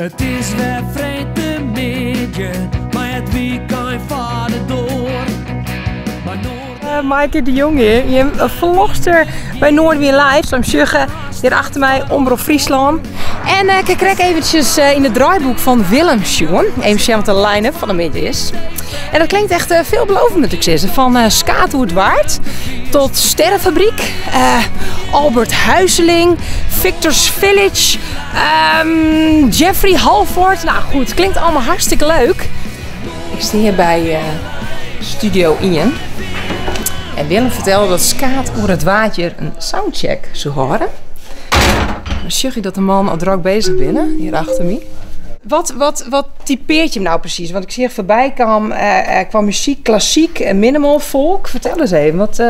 Het is weer vreemde midden, maar het weekend vader door. Maaike de Jong hier, je vlogster bij Noordwien Live. Zo'n sjugge hier achter mij, Omroep Friesland. En ik krijg eventjes in het draaiboek van Willem Sjoen. Even zien wat de line-up van de midden is. En dat klinkt echt veelbelovend met successen. Van Skaatwoerdwaard tot Sterrenfabriek, Albert Huizeling, Victor's Village, Jeffrey Halford. Nou goed, het klinkt allemaal hartstikke leuk. Ik sta hier bij Studio Ian. En Willem vertelde dat Skaat over het water een soundcheck zou horen. Dan zie je dat de man al druk bezig binnen, hier achter me. Wat typeert je hem nou precies? Want ik zie er voorbij kwam muziek, klassiek en minimal, folk. Vertel eens even, wat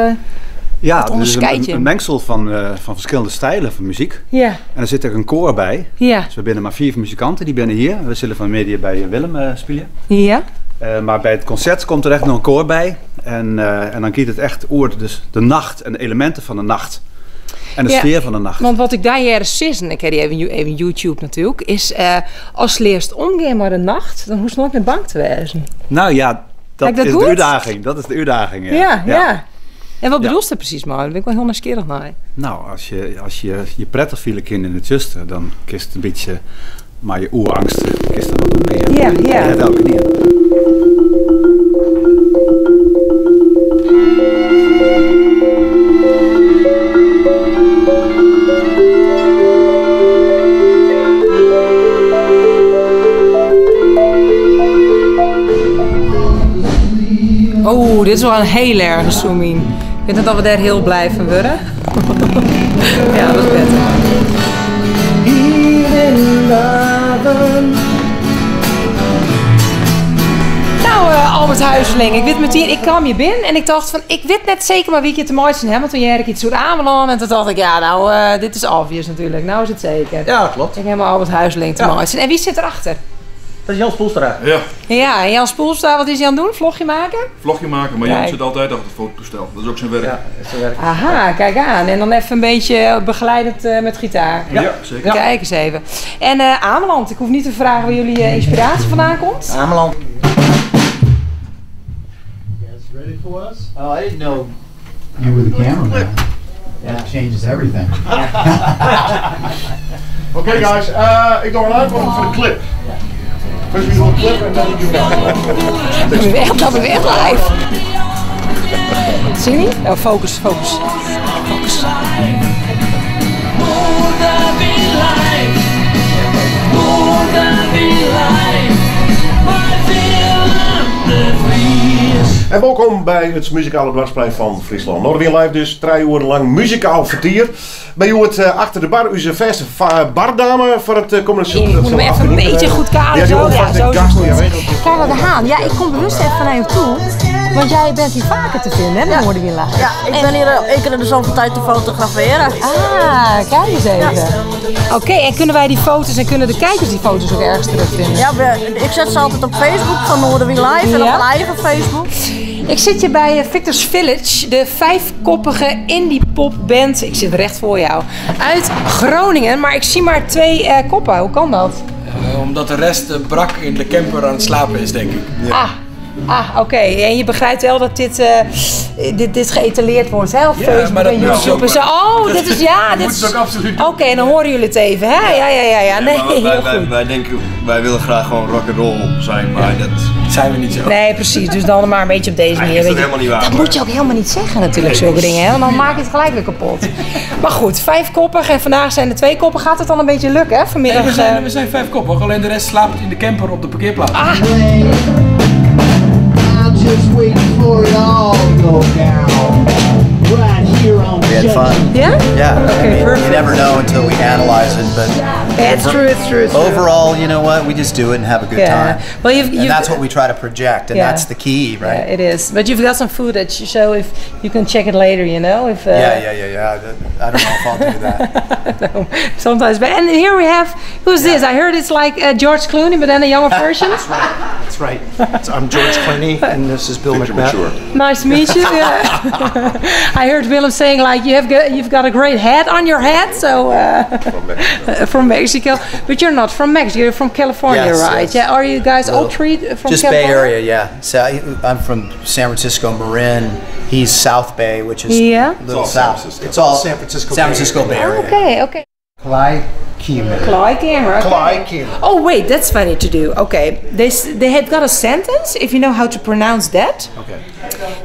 onderscheid je? Een mengsel van verschillende stijlen van muziek. Ja. En er zit er een koor bij. Ja. Dus we binnen maar 4 muzikanten, die binnen hier. We zullen van media bij Willem spelen. Ja. Maar bij het concert komt er echt nog een koor bij. En dan kiet het echt over dus de nacht en de elementen van de nacht. En de sfeer van de nacht. Want wat ik daar hier zie, en ik heb die even YouTube natuurlijk, is als je leert omgaan met de nacht, dan hoef je nooit meer bang te wezen. Nou ja, dat is de uitdaging. Dat is de uitdaging, ja. Ja. En wat bedoel je precies, maar? Daar ben ik wel heel nieuwsgierig naar. Nou, als je prettig viel kind in het zuster, dan kist het een beetje, maar je oerangst kist er wat omgaan. Ja. Ja, welke niet. Oh, dit is wel een heel erge zooming. Ik weet niet dat we daar heel blij van worden. Ja, dat is beter. Nou, Albert Huizeling, ik weet meteen, ik kwam hier binnen en ik dacht van, ik weet net zeker maar wie ik het te mooiste heb, want toen jij iets zo aanbeland en toen dacht ik, ja, nou, dit is obvious natuurlijk, nou is het zeker. Ja, klopt. Ik heb maar Albert Huizeling te mooiste. En wie zit erachter? Dat is Jan Spoelstra. Ja, en Jan Spoelstra, wat is hij aan het doen? Vlogje maken? Vlogje maken, maar Jan zit altijd achter het fototoestel. Dat is ook zijn werk. Ja, dat is zijn werk. Aha, kijk aan. En dan even een beetje begeleidend met gitaar. Ja, zeker. Kijk eens even. En Ameland, ik hoef niet te vragen waar jullie inspiratie vandaan komt. Ameland. Ready for us? Oh, I didn't know you were the cameraman. That changes everything. Oké, guys, ik doe een uitkomst voor de clip. First we do a clip and then we do that. Dat ben weer live. Zie je niet? Oh, focus. Focus. En welkom bij het muzikale dwarsplein van Friesland. Noordwien Live dus, 3 uur lang muzikaal vertier. Bij u het achter de bar, onze verse bardame voor het komende seizoen. Ik moet me even een beetje goed kaderen. Ja, zo is het goed. ja, Carla de Haan, ja, ik kom bewust even naar je toe. Want jij bent hier vaker te vinden, hè, bij Noordwien Live. Ja, ik ben hier één keer in de zoveel tijd te fotograferen. Ah, kijk eens even. Oké, en kunnen wij die foto's en kunnen de kijkers die foto's ook ergens terugvinden? Ja, ik zet ze altijd op Facebook van Noordwien Live en op mijn eigen Facebook. Ik zit hier bij Victor's Village, de 5-koppige indie pop band. Ik zit recht voor jou. Uit Groningen, maar ik zie maar 2 koppen. Hoe kan dat? Omdat de rest brak in de camper aan het slapen is, denk ik. Ja. Oké. En je begrijpt wel dat dit geëtaleerd wordt, hè? Op Facebook en YouTube en zo. Oh, dit is, ja. Dit is ook absoluut. Oké, dan horen jullie het even, hè? Ja. Nee, wij denken, wij willen graag gewoon rock'n'roll zijn, maar dat zijn we niet zo. Nee, precies. Dus dan maar een beetje op deze manier. Is dat helemaal niet waar, dat moet je ook helemaal niet zeggen natuurlijk, zulke dingen, hè? Want dan maak je het gelijk weer kapot. Maar goed, 5-koppig en vandaag zijn er 2 koppen. Gaat het dan een beetje lukken, hè? Vanmiddag. Nee, we zijn 5 koppig, alleen de rest slaapt in de camper op de parkeerplaats. Just waiting for it all to go down. Right here on we had fun. Yeah? Yeah. Okay, I mean, perfect. you never know until we analyze it, but it's true. Overall, you know what? We just do it and have a good time. Well, and that's what we try to project, and that's the key, right? Yeah, it is. But you've got some footage, so if you can check it later, you know. If yeah. I don't know if I'll do that. No, sometimes. But and here we have who's this? I heard it's like George Clooney, but then a younger version. That's right. I'm George Clooney, and this is Bill McMahon. Nice to meet you. Yeah. I heard Willem saying like you've got a great head on your head, so from Mexico. But you're not from Mexico. You're from California, yes, right? Yes. Yeah. Are you guys all three from just California? Bay Area? Yeah. So I'm from San Francisco, Marin. He's South Bay, which is a little south. It's all San Francisco Bay Area. Okay. Clyde Kiemer. Oh wait, that's funny to do. Okay, they have got a sentence. If you know how to pronounce that,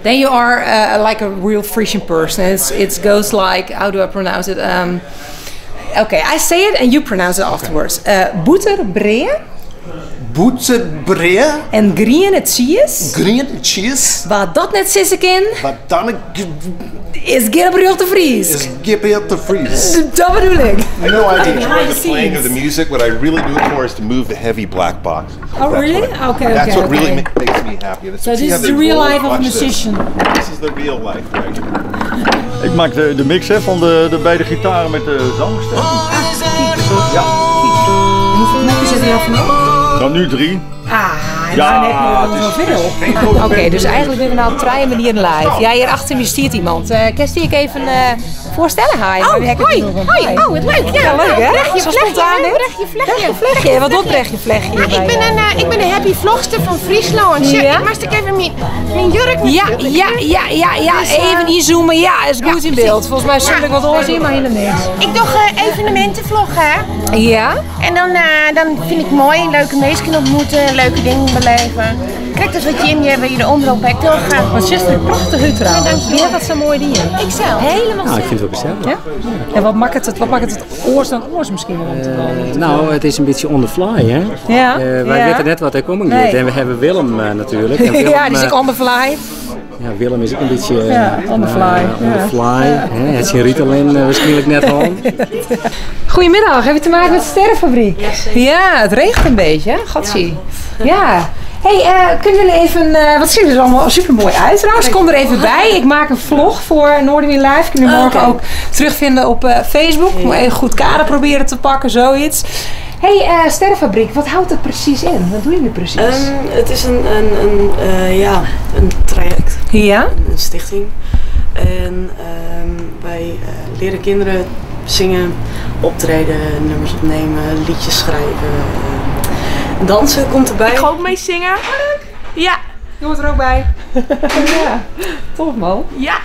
then you are like a real Frisian person. It goes like, how do I pronounce it? Okay, I say it and you pronounce it afterwards. Boeterbreeën. Boeterbreeën. En green cheese. Green cheese. Wat dat net sissekin. Wat dan is Gabriel de Vries. Is Gabriel de Vries. Dat bedoel ik. I know I enjoy the playing of the music. What I really do it for is to move the heavy black box. Oh really? Okay. That's what really makes me happy. So this is the real life of a musician. This is the real life, right? Ik maak de mix van de beide gitaren met de zangstem. Ja. Hoeveel knopjes zitten er vanaf? Dan nu 3. Ja, net zoveel. Oké, dus eigenlijk ben we nou op 3 manieren live. Ja, hier achter me stiert iemand. Kerst die ik even voorstellen? Hi. Hoi. Oh, wat leuk. Ja, leuk hè? Brechtje Vlechtje. Wat doet Brechtje Vlechtje? Ik ben een happy vlogster van Friesland. Ja? Ik moest ik even mijn jurk Ja. Even inzoomen. Ja, is goed in beeld. Volgens mij zul ik wat oorzien, maar helemaal niks. Ik doe evenementenvloggen. Ja? En dan vind ik mooi leuke mensen ontmoeten, leuke dingen beleven. Kijk, dat is wat Jim waar je de omloop bij doorgaan. Wat is een prachtig hut trouwens. Wie heeft dat zo'n mooie dingen? Ik zelf. Helemaal Nou, ik vind het wel gezellig. Ja? En wat maakt het oors dan oors misschien wel om te wonen? Nou, het is een beetje on the fly, hè? Ja. Wij weten net wat er komt. En we hebben Willem natuurlijk. En Willem, ja, die is ook on the fly. Ja, Willem is ook een beetje... on the fly. On the fly. Hè? Het is Ritalin waarschijnlijk net al. Goedemiddag, heb je te maken met de Sterrenfabriek? Ja, het regent een beetje, hè? Godsie. Ja. Hey, kunnen jullie even... wat ziet er allemaal super mooi uit trouwens. Kom er even bij. Ik maak een vlog voor Noorderwiel Live. Kunnen jullie morgen ook terugvinden op Facebook. Ik moet even goed kader proberen te pakken, zoiets. Hey, Sterrenfabriek, wat houdt het precies in? Wat doen jullie precies? Het is een traject. Ja? Een stichting. En wij leren kinderen zingen, optreden, nummers opnemen, liedjes schrijven. Dansen komt erbij. Ik ga ook mee zingen. Ja. Je hoort er ook bij. Ja, tof man. Ja.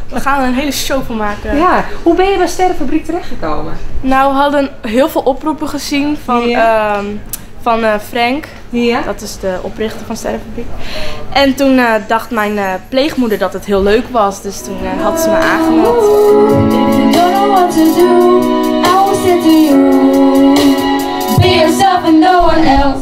We gaan er een hele show van maken. Ja. Hoe ben je bij Sterrenfabriek terechtgekomen? Nou, we hadden heel veel oproepen gezien van Frank. Ja. Dat is de oprichter van Sterrenfabriek. En toen dacht mijn pleegmoeder dat het heel leuk was. Dus toen had ze me aangemeld. If you don't know what to do, I will say to you. Be yourself and no one else.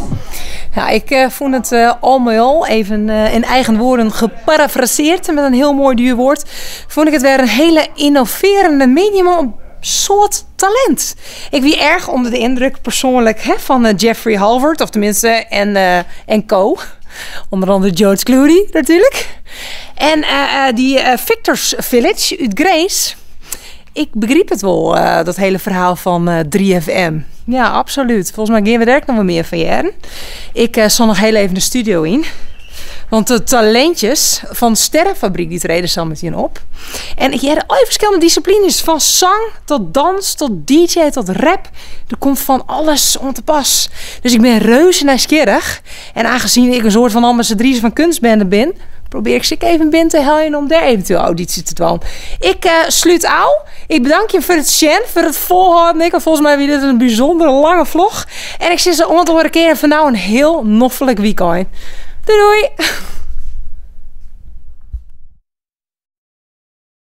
Ja, ik vond het al even in eigen woorden geparafraseerd met een heel mooi duur woord. Vond ik het weer een hele innoverende medium soort talent. Ik wie erg onder de indruk persoonlijk van Jeffrey Halvard, of tenminste en co. Onder andere George Clooney natuurlijk. En die Victor's Village uit Grace. Ik begreep het wel, dat hele verhaal van 3FM. Ja, absoluut. Volgens mij gaan we er nog wel meer van jaren. Ik zal nog heel even de studio in. Want de talentjes van Sterrenfabriek die treden samen met je op. En je hebt al verschillende disciplines. Van zang tot dans tot DJ tot rap. Er komt van alles om te pas. Dus ik ben reuze nieuwsgierig. En aangezien ik een soort van ambassadrice van kunstbende ben, probeer ik ze even binnen te helpen om daar eventueel auditie te doen. Ik sluit aan. Ik bedank je voor het zien, voor het volhouden. Ik volgens mij weer dit een bijzondere lange vlog. En ik zie ze om te horen keren van nou een heel noffelijk weekend. Doei doei!